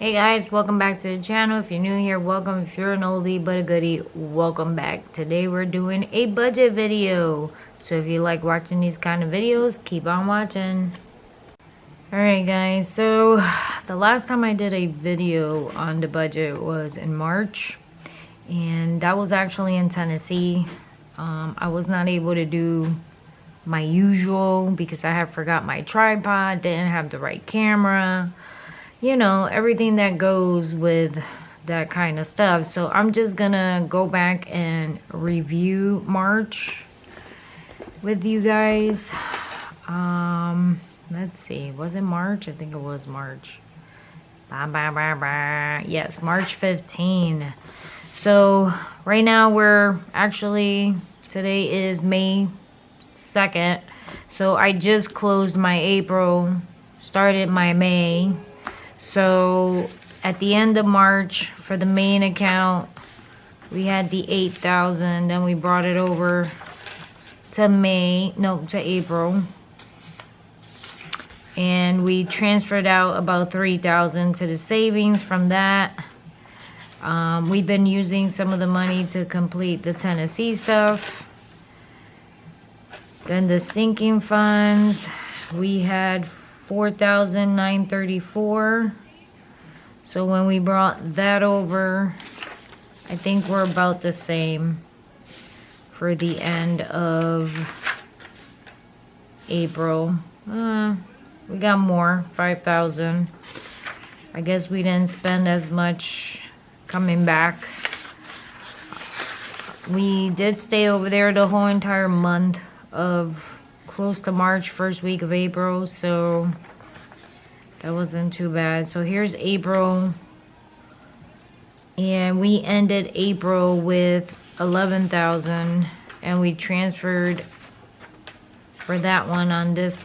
Hey guys, welcome back to the channel. If you're new here, welcome. If you're an oldie but a goodie, welcome back. Today we're doing a budget video. So if you like watching these kind of videos, keep on watching. Alright guys, so the last time I did a video on the budget was in March. And that was actually in Tennessee. I was not able to do my usual because I had forgot my tripod, didn't have the right camera. You know, everything that goes with that kind of stuff. So I'm just gonna go back and review March with you guys. Let's see, was it March? I think it was March. Yes, March 15. So right now today is May 2nd. So I just closed my April, started my May. So at the end of March, for the main account, we had the 8,000. Then we brought it over to April. And we transferred out about 3,000 to the savings from that. We've been using some of the money to complete the Tennessee stuff. Then the sinking funds, we had 4,934. So when we brought that over, I think we're about the same for the end of April. We got more, 5,000. I guess we didn't spend as much coming back. We did stay over there the whole entire month of close to March, first week of April, so that wasn't too bad. So here's April, and we ended April with 11,000, and we transferred for that one on this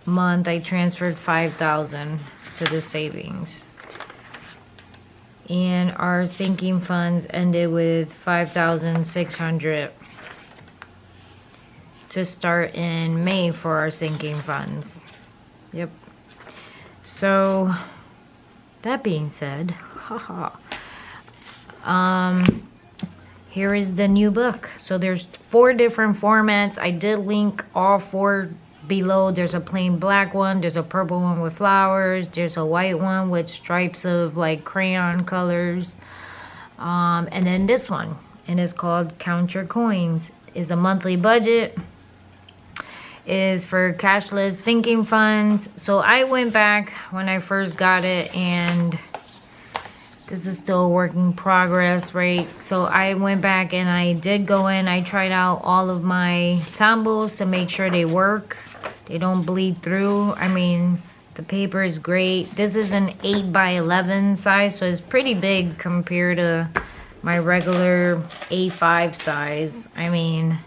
month. I transferred 5,000 to the savings, and our sinking funds ended with 5,600 to start in May for our sinking funds. Yep. So that being said, here is the new book. So there's 4 different formats. I did link all 4 below. There's a plain black one, there's a purple one with flowers, there's a white one with stripes of like crayon colors, and then this one, and it's called Count Your Coins. Is a monthly budget, is for cashless sinking funds. So I went back when I first got it, and this is still a work in progress, right? So I went back and I did go in, I tried out all of my tumbles to make sure they work. They don't bleed through. I mean, the paper is great. This is an 8x11 size, so it's pretty big compared to my regular A5 size. I mean,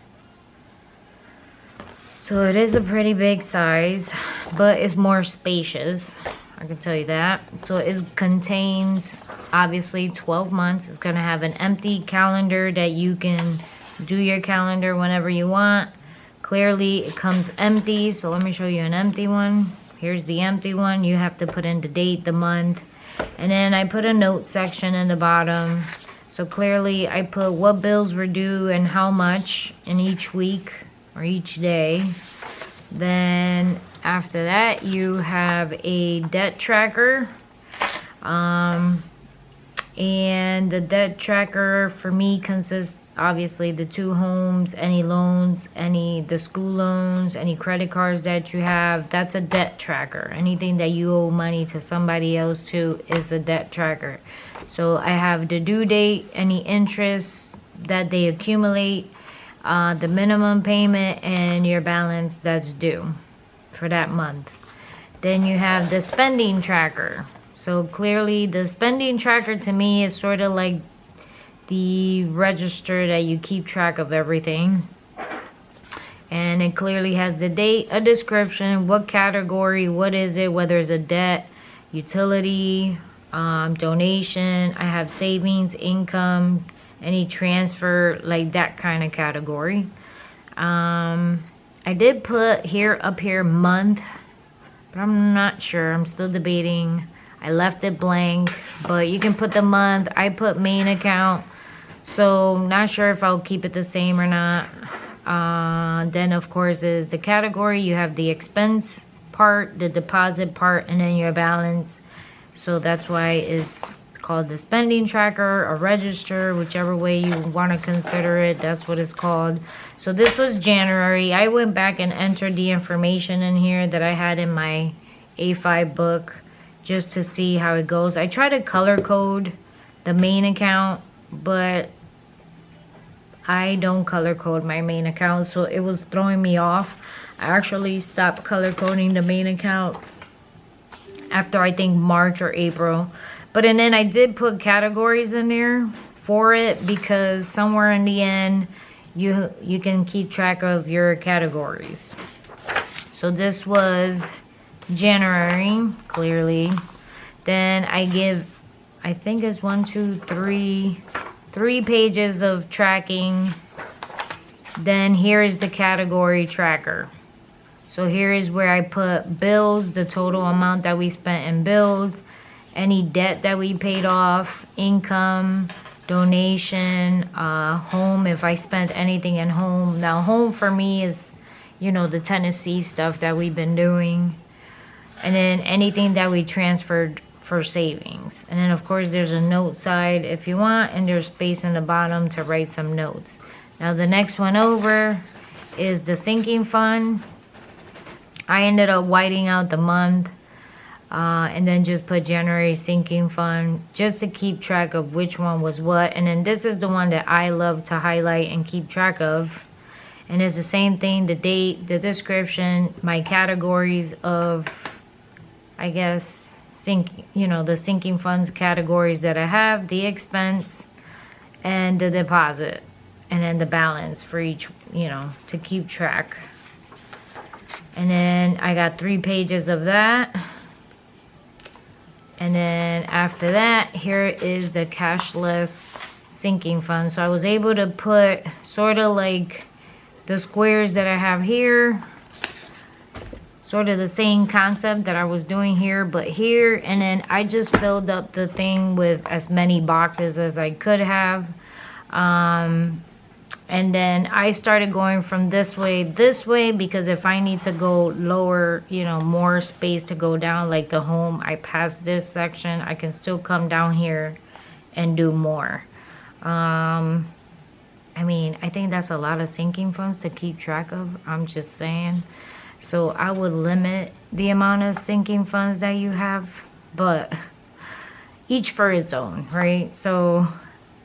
so it is a pretty big size, but it's more spacious, I can tell you that. So it contains obviously 12 months. It's gonna have an empty calendar that you can do your calendar whenever you want. Clearly it comes empty, so let me show you an empty one. Here's the empty one. You have to put in the date, the month, and then I put a note section in the bottom. So clearly I put what bills were due and how much in each week or each day. Then after that you have a debt tracker, and the debt tracker for me consists obviously the 2 homes, any loans, the school loans, any credit cards that you have. That's a debt tracker. Anything that you owe money to somebody else to is a debt tracker. So I have the due date, any interest that they accumulate, the minimum payment, and your balance that's due for that month. Then you have the spending tracker. So clearly the spending tracker to me is sort of like the register that you keep track of everything. And it clearly has the date, a description, what category, what is it, whether it's a debt, utility, donation. I have savings, income, any transfer, like that kind of category. I did put up here month, but I'm not sure. I'm still debating. I left it blank, but you can put the month. I put main account, so not sure if I'll keep it the same or not. Then of course is the category. You have the expense part, the deposit part, and then your balance. So that's why it's called the spending tracker or register, whichever way you want to consider it. That's what it's called. So this was January. I went back and entered the information in here that I had in my A5 book just to see how it goes. I tried to color code the main account, but I don't color code my main account, so it was throwing me off. I actually stopped color coding the main account after I think March or April. But and then I did put categories in there for it, because somewhere in the end you can keep track of your categories. So this was January, clearly. Then I think it's 3 pages of tracking. Then here is the category tracker. So here is where I put bills, the total amount that we spent in bills, any debt that we paid off, income, donation, home, if I spent anything in home. Now home for me is, you know, the Tennessee stuff that we've been doing. And then anything that we transferred for savings. And then of course there's a note side if you want, and there's space in the bottom to write some notes. Now the next one over is the sinking fund. I ended up whiting out the month and then just put January sinking fund just to keep track of which one was what. And then this is the one that I love to highlight and keep track of. And it's the same thing, the date, the description, my categories of, I guess, the sinking funds categories that I have, the expense and the deposit, and then the balance for each, to keep track. And then I got 3 pages of that. And then after that, here is the cashless sinking fund. So I was able to put sort of like the squares that I have here, sort of the same concept that I was doing here, but here. And then I just filled up the thing with as many boxes as I could have. And then I started going from this way, because if I need to go lower, more space to go down, like the home, I passed this section, I can still come down here and do more. I think that's a lot of sinking funds to keep track of. I'm just saying. So I would limit the amount of sinking funds that you have, but each for its own, right? So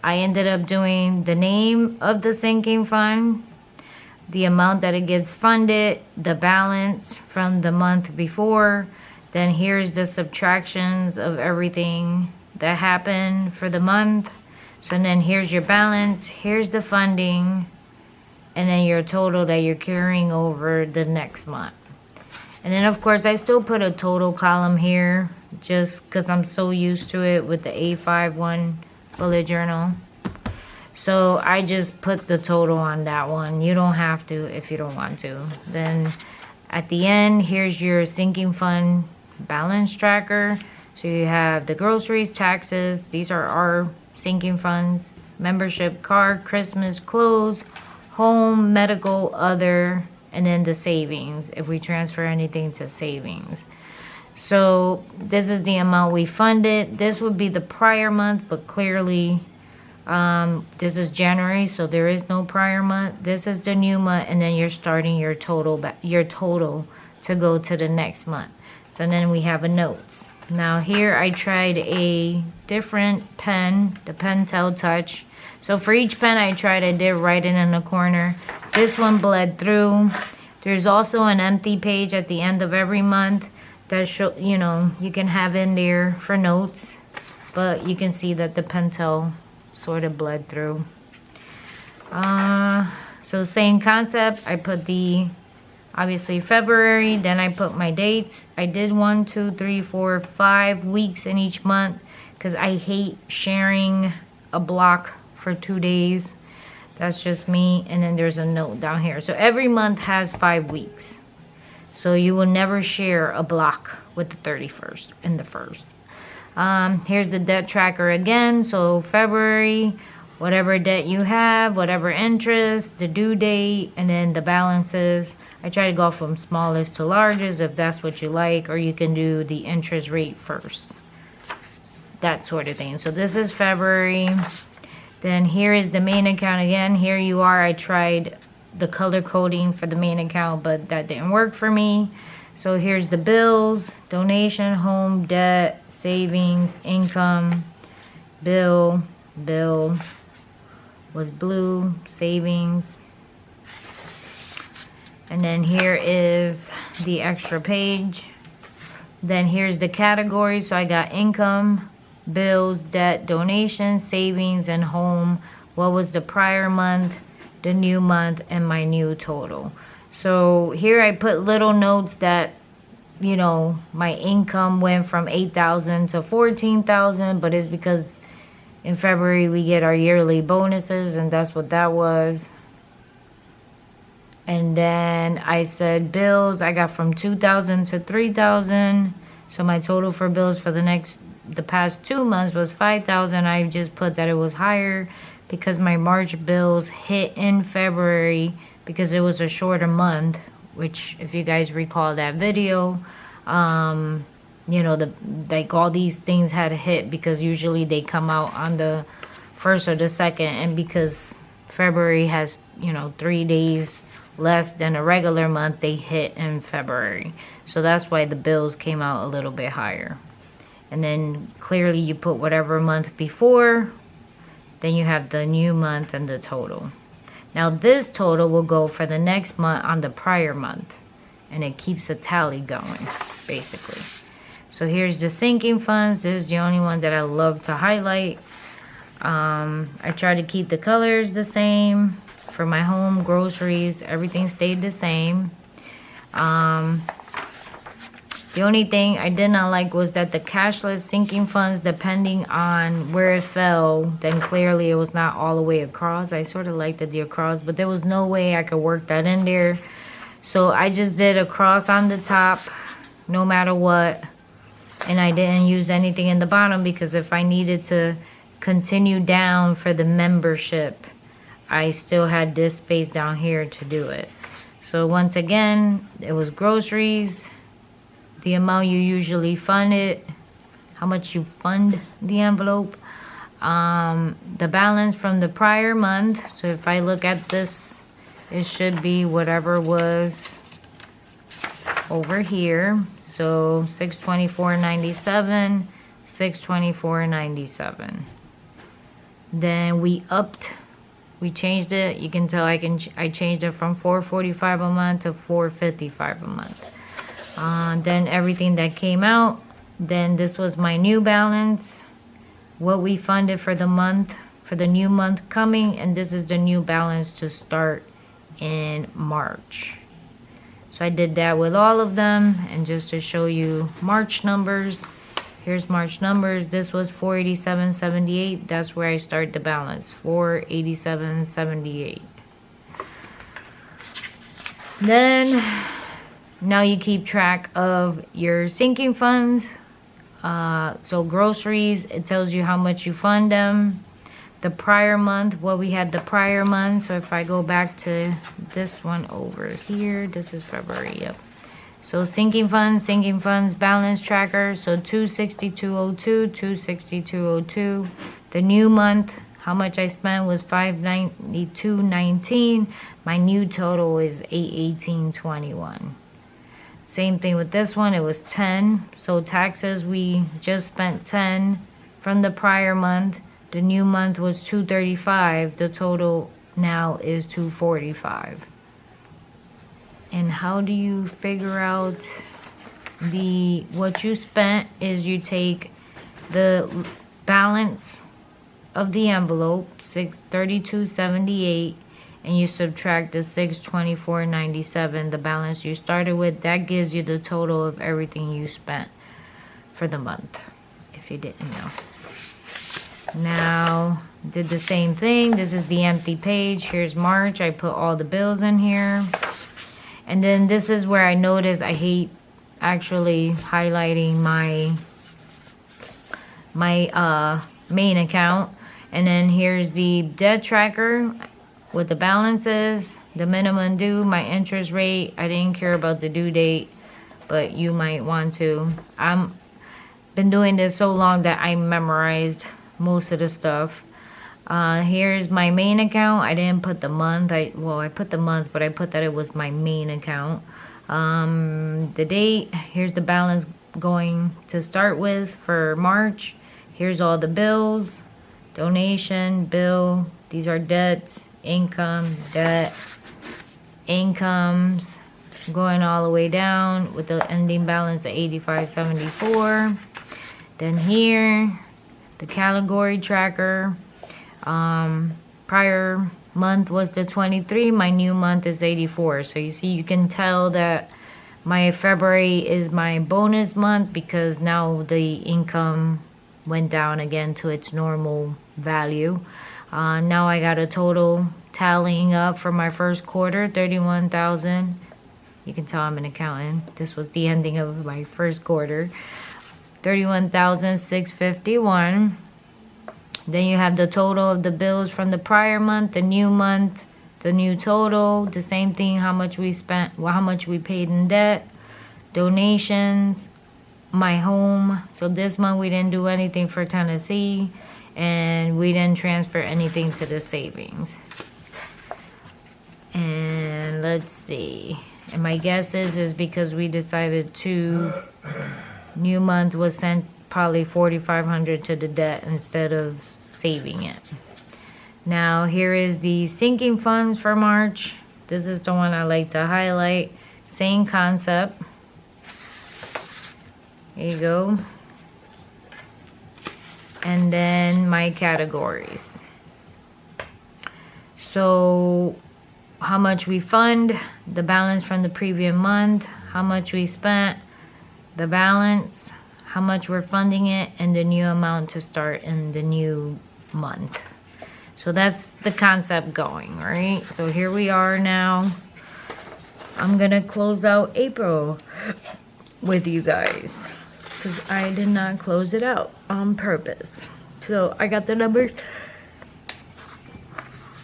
I ended up doing the name of the sinking fund, the amount that it gets funded, the balance from the month before. Then here's the subtractions of everything that happened for the month. So then here's your balance, here's the funding, and then your total that you're carrying over the next month. And then of course I still put a total column here just because I'm so used to it with the A5 one bullet journal. So I just put the total on that one. You don't have to if you don't want to. Then at the end, here's your sinking fund balance tracker. So you have the groceries, taxes, these are our sinking funds, membership, card, Christmas, clothes, home, medical, other, and then the savings if we transfer anything to savings. So this is the amount we funded. This would be the prior month, but clearly this is January, so there is no prior month. This is the new month, and then you're starting your total to go to the next month. So then we have a notes. Now here I tried a different pen, the Pentel Touch. So for each pen I did write it in the corner. This one bled through. There's also an empty page at the end of every month that you can have in there for notes, but you can see that the Pentel sort of bled through. So same concept. I put obviously February, then I put my dates. I did 1, 2, 3, 4, 5 weeks in each month because I hate sharing a block for 2 days. That's just me. And then there's a note down here. So every month has 5 weeks. So you will never share a block with the 31st and the 1st. Here's the debt tracker again. So February, whatever debt you have, whatever interest, the due date, and then the balances. I try to go from smallest to largest if that's what you like, or you can do the interest rate first. That sort of thing. So this is February. Then here is the main account again. Here you are. I tried the color coding for the main account, but that didn't work for me. So here's the bills: donation, home, debt, savings, income, bill was blue, savings. And then here is the extra page. Then here's the categories. So I got income, bills, debt, donations, savings, and home. What was the prior month, the new month, and my new total. So here I put little notes that, you know, my income went from 8,000 to 14,000, but it's because in February we get our yearly bonuses, and that's what that was. And then I said bills, I got from 2,000 to 3,000. So my total for bills for the past 2 months was 5,000. I just put that it was higher because my March bills hit in February because it was a shorter month, which if you guys recall that video, you know, like all these things had hit because usually they come out on the 1st or the 2nd, and because February has, you know, 3 days less than a regular month, they hit in February. So that's why the bills came out a little bit higher. And then clearly you put whatever month before, then you have the new month and the total. Now this total will go for the next month on the prior month, and it keeps a tally going basically. So here's the sinking funds. This is the only one that I love to highlight. I try to keep the colors the same. For my home, groceries, everything stayed the same. The only thing I did not like was that the cashless sinking funds, depending on where it fell, then clearly it was not all the way across. I sort of liked the across, but there was no way I could work that in there. So I just did a cross on the top, no matter what. And I didn't use anything in the bottom because if I needed to continue down for the membership, I still had this space down here to do it. So once again, it was groceries, the amount you usually fund it, how much you fund the envelope, the balance from the prior month. So if I look at this, it should be whatever was over here. So $624.97, $624.97. Then we changed it. You can tell I changed it from $445 a month to $455 a month. Then everything that came out, then this was my new balance, what we funded for the month, for the new month coming, and this is the new balance to start in March. So I did that with all of them, and just to show you March numbers, here's March numbers. This was $487.78. That's where I start the balance, $487.78. Then now you keep track of your sinking funds. So groceries, it tells you how much you fund them. The prior month, what we had the prior month. So if I go back to this one over here, this is February, yep. So sinking funds, balance tracker. So 262.02, 262.02. The new month, how much I spent was $592.19. My new total is $818.21. Same thing with this one, it was 10. So taxes, we just spent 10 from the prior month. The new month was 235. The total now is 245. And how do you figure out what you spent is you take the balance of the envelope, $632.78, and you subtract the $624.97, the balance you started with. That gives you the total of everything you spent for the month, if you didn't know. Now, did the same thing. This is the empty page. Here's March. I put all the bills in here. And then this is where I noticed I hate actually highlighting my my main account. And then here's the debt tracker with the balances, the minimum due, my interest rate. I didn't care about the due date, but you might want to. I'm been doing this so long that I memorized most of the stuff. Here's my main account. I didn't put the month. I put the month, but I put that it was my main account. The date. Here's the balance going to start with for March. Here's all the bills, donation, bill. These are debts, income, debt, incomes, going all the way down with the ending balance of 85.74. Then here, the category tracker. Prior month was the 23. My new month is 84. So you see, you can tell that my February is my bonus month because now the income went down again to its normal value. Now I got a total tallying up for my first quarter, 31,000. You can tell I'm an accountant. This was the ending of my first quarter. 31,651. Then you have the total of the bills from the prior month, the new month, the new total, the same thing, how much we spent, how much we paid in debt, donations, my home. So this month we didn't do anything for Tennessee, and we didn't transfer anything to the savings. And let's see. And my guess is because we decided to, new month was sent probably 4,500 to the debt instead of saving it. Now here is the sinking funds for March. This is the one I like to highlight. Same concept. There you go. And then my categories. So how much we fund, the balance from the previous month, how much we spent, the balance, how much we're funding it, and the new amount to start in the new month. So that's the concept going, right? So here we are now. I'm gonna close out April with you guys because I did not close it out on purpose. So I got the numbers.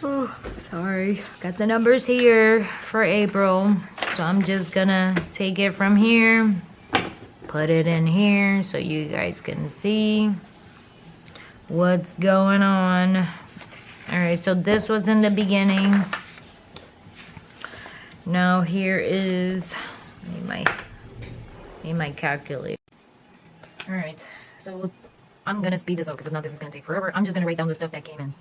Oh, sorry. Got the numbers here for April. So I'm just gonna take it from here, put it in here so you guys can see what's going on. All right, so this was in the beginning. Now here is my calculator. All right, so I'm gonna speed this up because if not, this is gonna take forever. I'm just gonna write down the stuff that came in.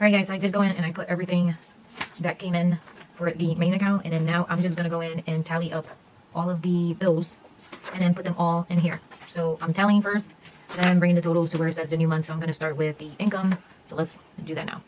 Alright guys, so I did go in and I put everything that came in for the main account, and then now I'm just going to go in and tally up all of the bills and then put them all in here. So I'm tallying first, then bringing the totals to where it says the new month. So I'm going to start with the income. So let's do that now.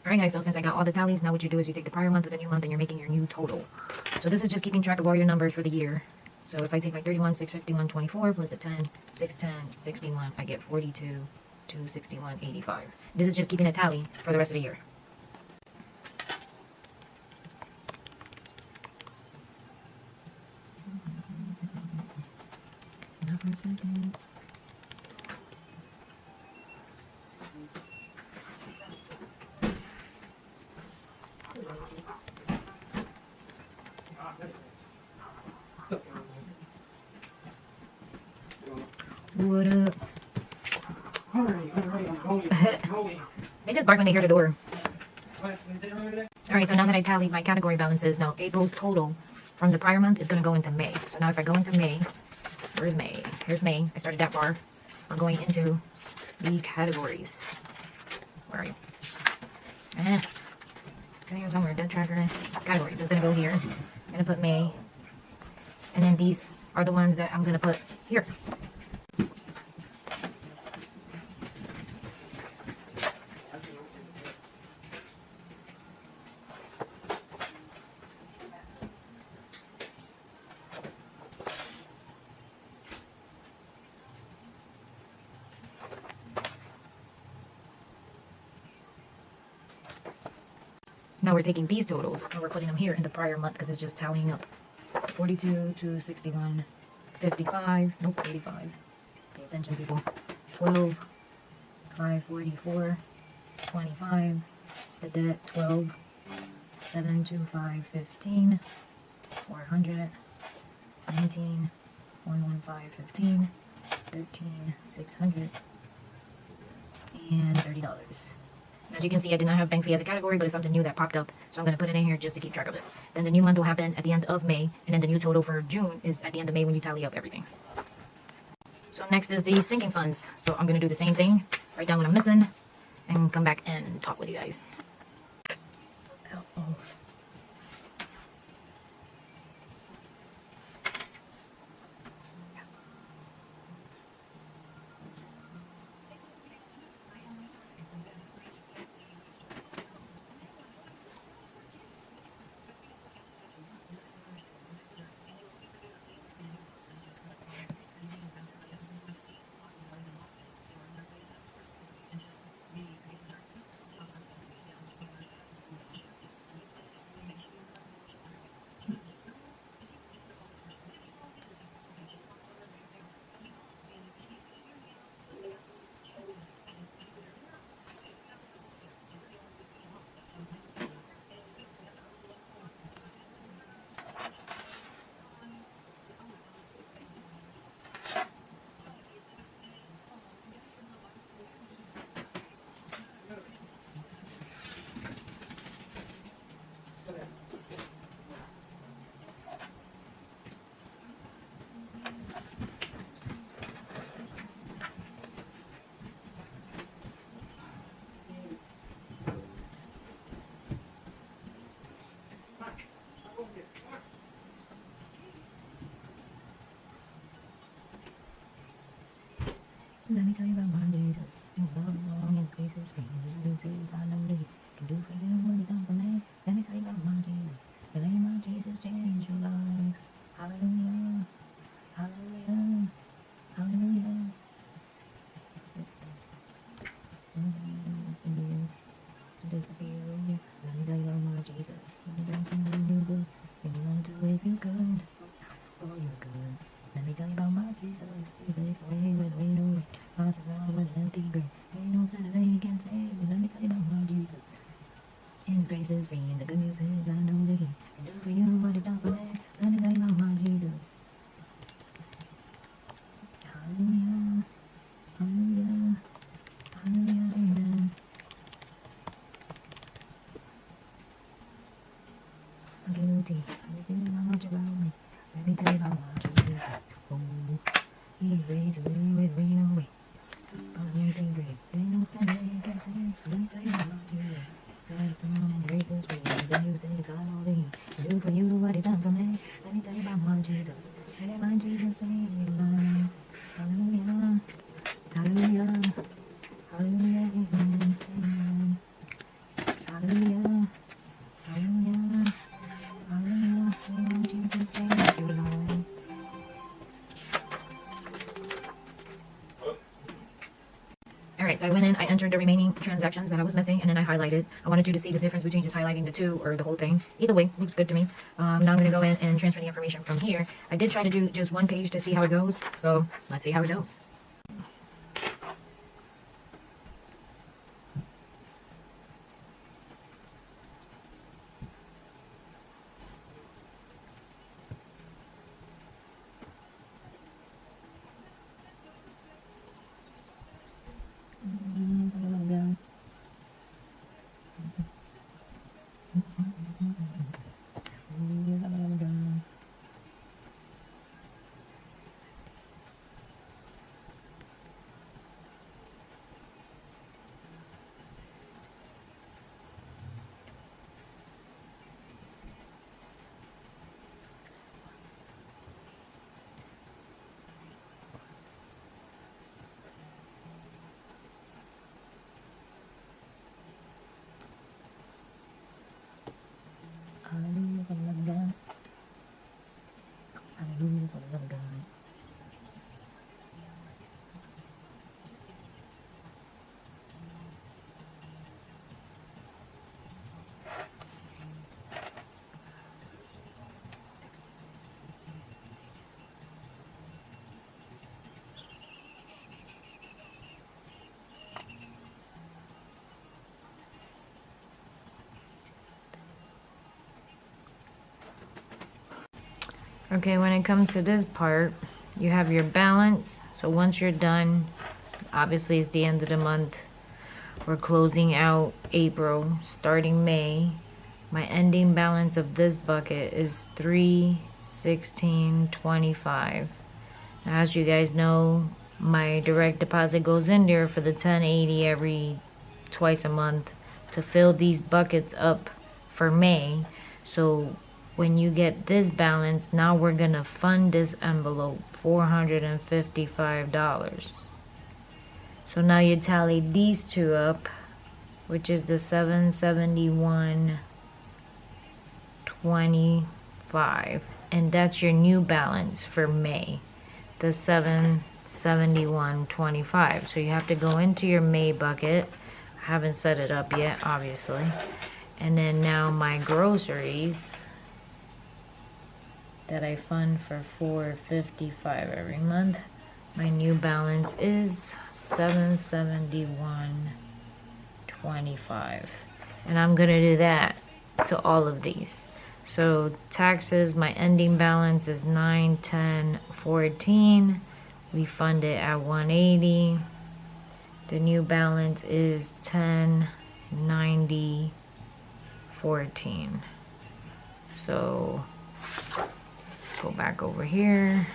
Alright guys, so since I got all the tallies, now what you do is you take the prior month with the new month and you're making your new total. So this is just keeping track of all your numbers for the year. So if I take my 31, 651, 24 plus the 10, 610, 61, I get 42, 261, 85. This is just keeping a tally for the rest of the year. Now for a second. What up? They just bark when they hear the door. Alright, so now that I tallied my category balances, now April's total from the prior month is going to go into May. So now if I go into May, where's May? Here's May. I started that bar. We're going into the categories. Where are you? It's here somewhere. Dead tracker. Categories. So it's going to go here. I'm going to put May. And then these are the ones that I'm going to put here. Now we're taking these totals and we're putting them here in the prior month because it's just tallying up. 42 to 61, 55, nope, 85. Pay attention, people. 12, 544, 25, the debt, 12, 7 to 5, 15, 400, 19, 115, 15, 13, 600, and $30. As you can see, I did not have bank fee as a category, but it's something new that popped up. So I'm going to put it in here just to keep track of it. Then the new month will happen at the end of May. And then the new total for June is at the end of May when you tally up everything. So next is the sinking funds. So I'm going to do the same thing. Write down what I'm missing. And come back and talk with you guys. Uh-oh. Let me tell you about my Jesus. Love long and grace is free. This is I know that He can do for you what He done for me. Let me tell you about my Jesus. The name of Jesus change your life. Hallelujah. Hallelujah. Hallelujah. It's years. So this for you. Let me tell you about my Jesus. When you don't want to do good, and you want to if you could. Oh, you're good. Let me tell you about my Jesus. He plays away with way no way. Pass around with an empty grave. Ain't no sinner that He can save. Let me tell you about my Jesus. And His grace is free. And the good news is I know that He can do for you what He's done for me. Let me tell you about my Jesus. Hallelujah. Hallelujah. Hallelujah. Amen. I'm guilty. Let me tell you how much about me. Let me tell you about my Jesus. Oh, He raised away with rain away. Anything great. Ain't no sin that He can save. Let me tell you about Jesus. God's son and grace is free. The news is God all that He can do for you what He done for me. Let me tell you about my Jesus. Let my Jesus save your life. Hallelujah. Hallelujah. Hallelujah. Amen. Amen. Hallelujah. Hallelujah. Hallelujah. Let my Jesus change your life. Alright, so I went in, I entered the remaining transactions that I was missing, and then I highlighted. I wanted you to see the difference between just highlighting the two or the whole thing. Either way, looks good to me. Now I'm going to go in and transfer the information from here. I did try to do just one page to see how it goes, so let's see how it goes. Okay, when it comes to this part, you have your balance. So once you're done, obviously it's the end of the month. We're closing out April, starting May. My ending balance of this bucket is $316.25. Now, as you guys know, my direct deposit goes in there for the $10.80 every twice a month to fill these buckets up for May. So when you get this balance, now we're gonna fund this envelope $455. So now you tally these two up, which is the $771.25, and that's your new balance for May, the $771.25. So you have to go into your May bucket. I haven't set it up yet, obviously. And then now my groceries that I fund for $455 every month, my new balance is $771.25, and I'm gonna do that to all of these. So taxes, my ending balance is $910.14. We fund it at $180. The new balance is $1090.14. So let's go back over here.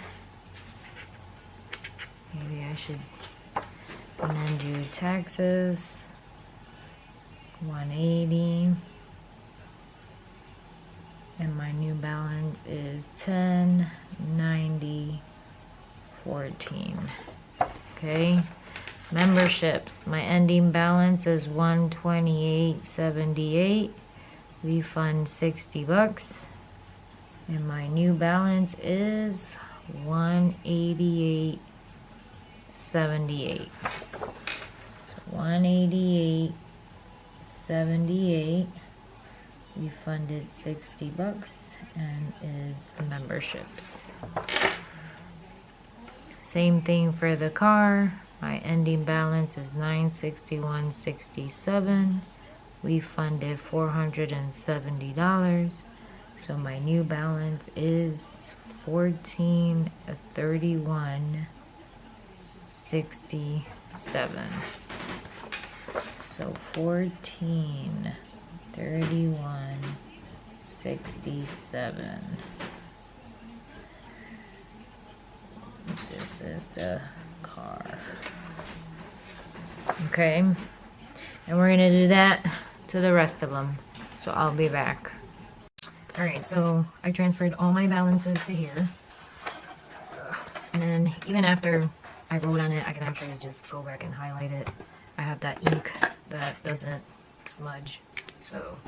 Maybe I should then do taxes. 180. And my new balance is 1090.14. Okay. Memberships. My ending balance is 128.78. We fund $60. And my new balance is 188.78. So 188.78. We funded $60 and is memberships. Same thing for the car. My ending balance is $961.67. We funded $470. So my new balance is $1431.67. So $1431.67. This is the car. Okay, and we're gonna do that to the rest of them. So I'll be back. Alright, so I transferred all my balances to here. And then even after I wrote on it, I can actually just go back and highlight it. I have that ink that doesn't smudge, so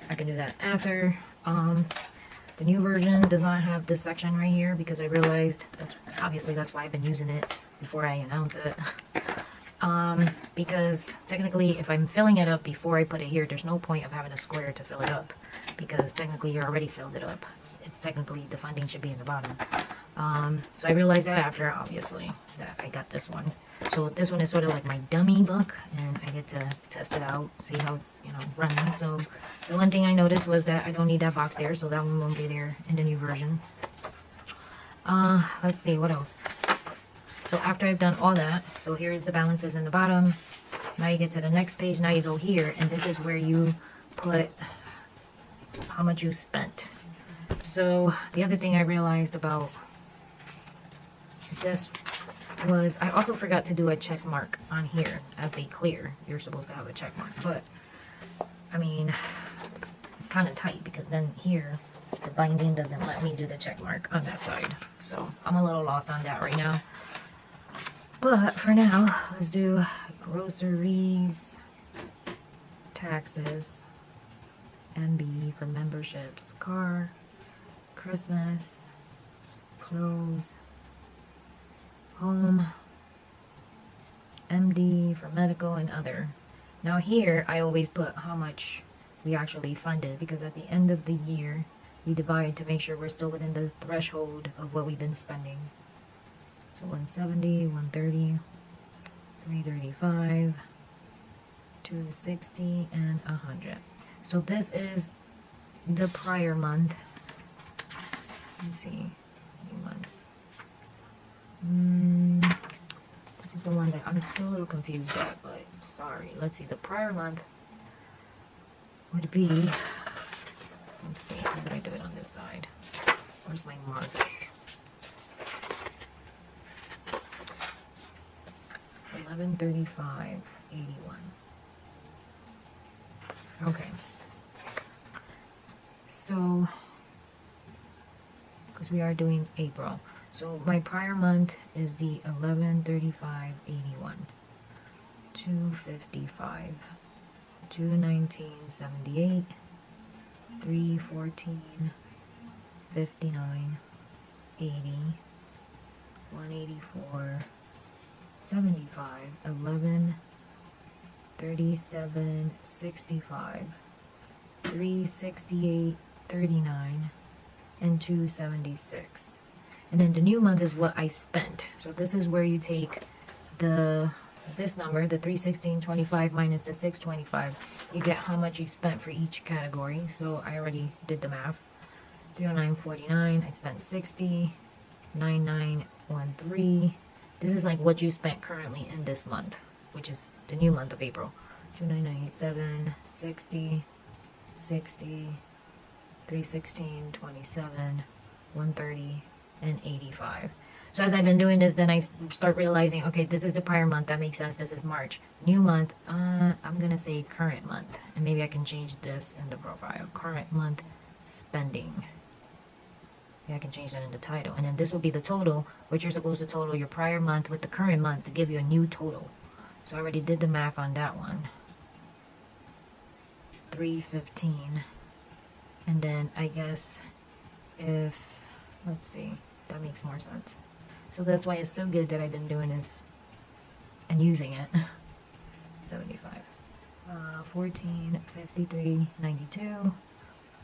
I can do that after. The new version does not have this section right here because I realized that's why I've been using it before I announce it. Because technically if I'm filling it up before I put it here, there's no point of having a square to fill it up because technically you're already filled it up. It's technically the funding should be in the bottom. So I realized that after, obviously, that I got this one. So this one is sort of like my dummy book, and I get to test it out, see how it's, running. So the one thing I noticed was that I don't need that box there, so that one won't be there in the new version. Let's see, what else? So after I've done all that, so here's the balances in the bottom. Now you get to the next page, now you go here, and this is where you put how much you spent. So the other thing I realized about this was I also forgot to do a check mark on here as they clear. You're supposed to have a check mark, but I mean, it's kind of tight because then here the binding doesn't let me do the check mark on that side. So I'm a little lost on that right now. But for now, let's do groceries, taxes, MB for memberships, car, Christmas, clothes, home, MD for medical and other. Now here, I always put how much we actually funded because at the end of the year, we divide to make sure we're still within the threshold of what we've been spending. So 170, 130, 335, 260, and 100. So this is the prior month. Let's see. New months. This is the one that I'm still a little confused at, but sorry. Let's see. The prior month would be, let's see, how did I do it on this side? Where's my March? $1135.81. Okay. So, because we are doing April. So my prior month is the 1135.81. 255. 219.78. 314. 59. 80. 184. 75. 11. 37. 65. 368.39 and 276. And then the new month is what I spent. So this is where you take this number, the 316.25 minus the 625. You get how much you spent for each category. So I already did the math. 309.49. I spent 60. 9913. This is like what you spent currently in this month, which is the new month of April. 2997, 60. 60, 316, 27, 130, and 85. So as I've been doing this, then I start realizing, okay, this is the prior month. That makes sense. This is March. New month, I'm going to say current month. And maybe I can change this in the profile. Current month spending. Yeah, I can change that in the title. And then this will be the total, which you're supposed to total your prior month with the current month to give you a new total. So I already did the math on that one. 315. And then I guess if, let's see, that makes more sense. So that's why it's so good that I've been doing this and using it. 75. 14, 53, 92,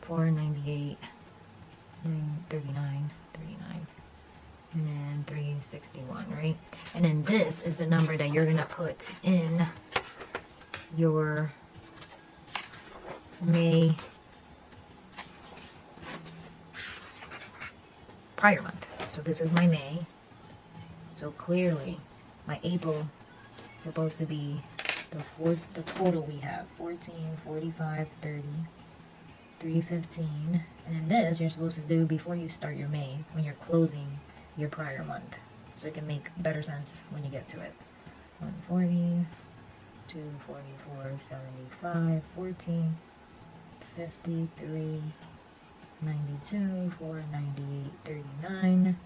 498, 39, 39, and then 361, right? And then this is the number that you're gonna put in your May prior month. So this is my May. So clearly my April is supposed to be the total we have 14, 45, 30, 315. And then this you're supposed to do before you start your May when you're closing your prior month. So it can make better sense when you get to it. 140, 244, 75, 14, 53, 92, 498, 39,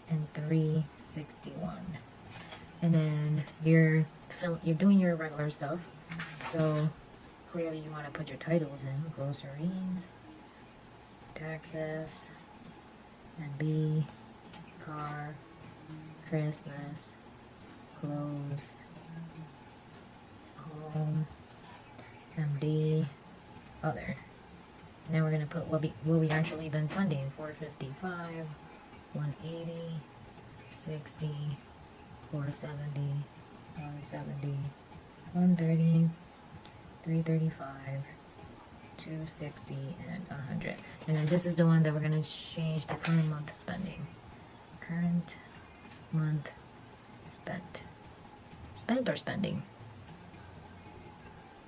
and 361. And then you're doing your regular stuff. So clearly you want to put your titles in: groceries, taxes, MB, car, Christmas, clothes, home, MD, other. Now we're gonna put what we actually been funding: 455, 180, 60, 470, 170, 130, 335, 260, and 100. And then this is the one that we're gonna change to current month spending. Current month spent. Spent or spending?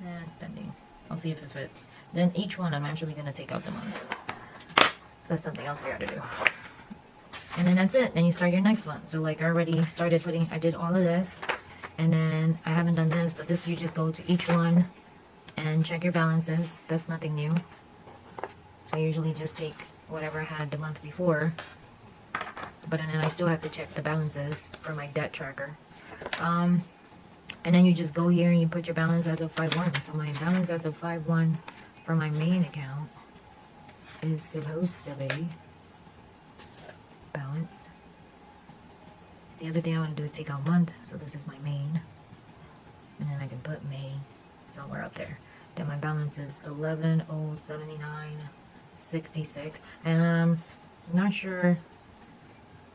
Nah, spending. I'll see if it fits. Then each one I'm actually going to take out the month. That's something else I got to do. And then that's it. Then you start your next one. So like I already started I did all of this. And then I haven't done this, but this you just go to each one and check your balances. That's nothing new. So I usually just take whatever I had the month before. But then I still have to check the balances for my debt tracker. And then you just go here and you put your balance as of 5/1. So my balance as of 5/1 for my main account is supposed to be balance. The other thing I want to do is take out month. So this is my main. And then I can put May somewhere up there. Then my balance is 11,079.66. And I'm not sure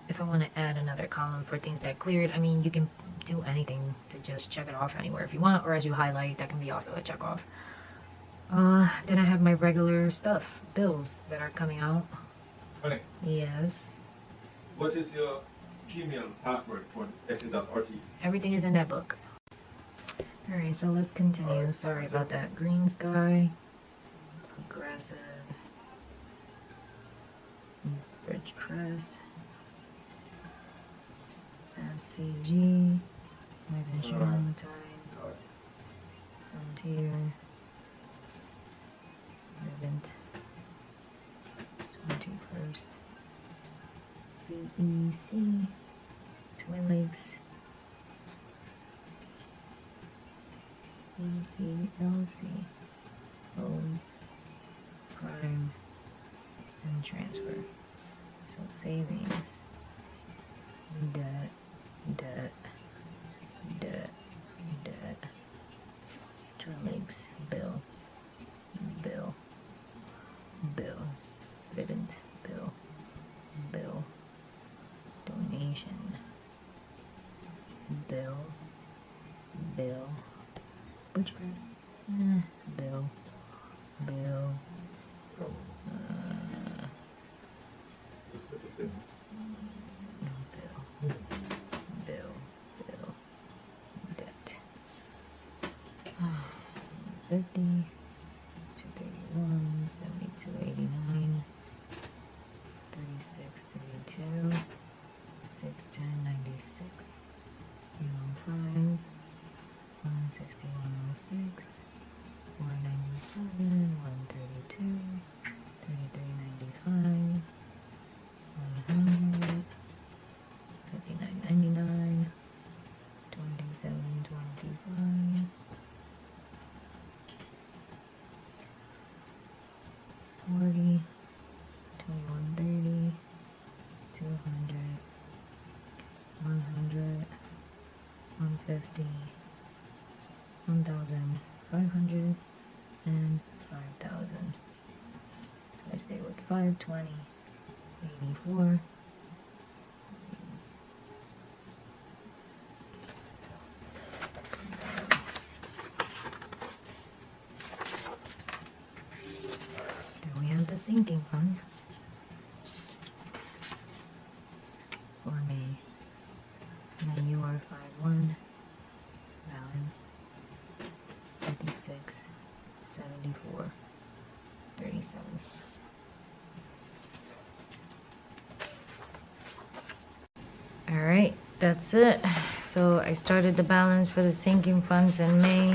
if I want to add another column for things that cleared. I mean, you can do anything to just check it off anywhere if you want, or as you highlight, that can be also a check off. Then I have my regular stuff, bills that are coming out. Honey, Yes. what is your Gmail password for Ortiz? Everything is in that book. Alright, so let's continue. Sorry about that. Green sky. Aggressive. Ridgecrest. SCG. Adventure Time. Frontier. Event. 21st. BEC. Twin Lakes. ECLC. O's. Prime. And transfer. So savings. Debt. Debt. Debt. Debt. Twin Lakes. Bill. Bill. Bill. Vivint. Bill. Bill. Donation. Bill. Bill. Butchgrass. Bill. Bill. Bill. Bill. Bill. Debt. 50. 231. 7289. 3632. 61096. 315. 16106. 497. 132. 3395. 100. 59.99. 27.25. 40. 21.30. 200. 100. 150. 1,500 and 5,000. So I stay with 520. 84. Then we have the sinking fund for May. And then you are 5-1. Balance 56, 74, 37. Alright, that's it. So I started the balance for the sinking funds in May.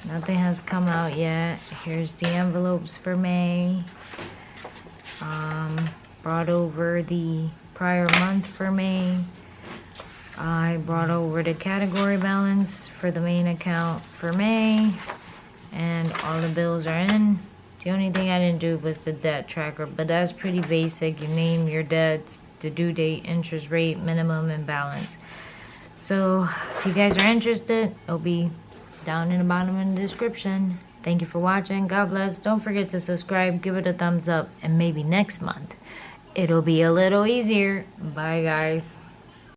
Nothing has come out yet. Here's the envelopes for May. Brought over the prior month for May. I brought over the category balance for the main account for May. And all the bills are in. The only thing I didn't do was the debt tracker, but that's pretty basic. You name your debts, the due date, interest rate, minimum, and balance. So if you guys are interested, it'll be down in the bottom of the description. Thank you for watching. God bless. Don't forget to subscribe, give it a thumbs up, and maybe next month it'll be a little easier. Bye, guys.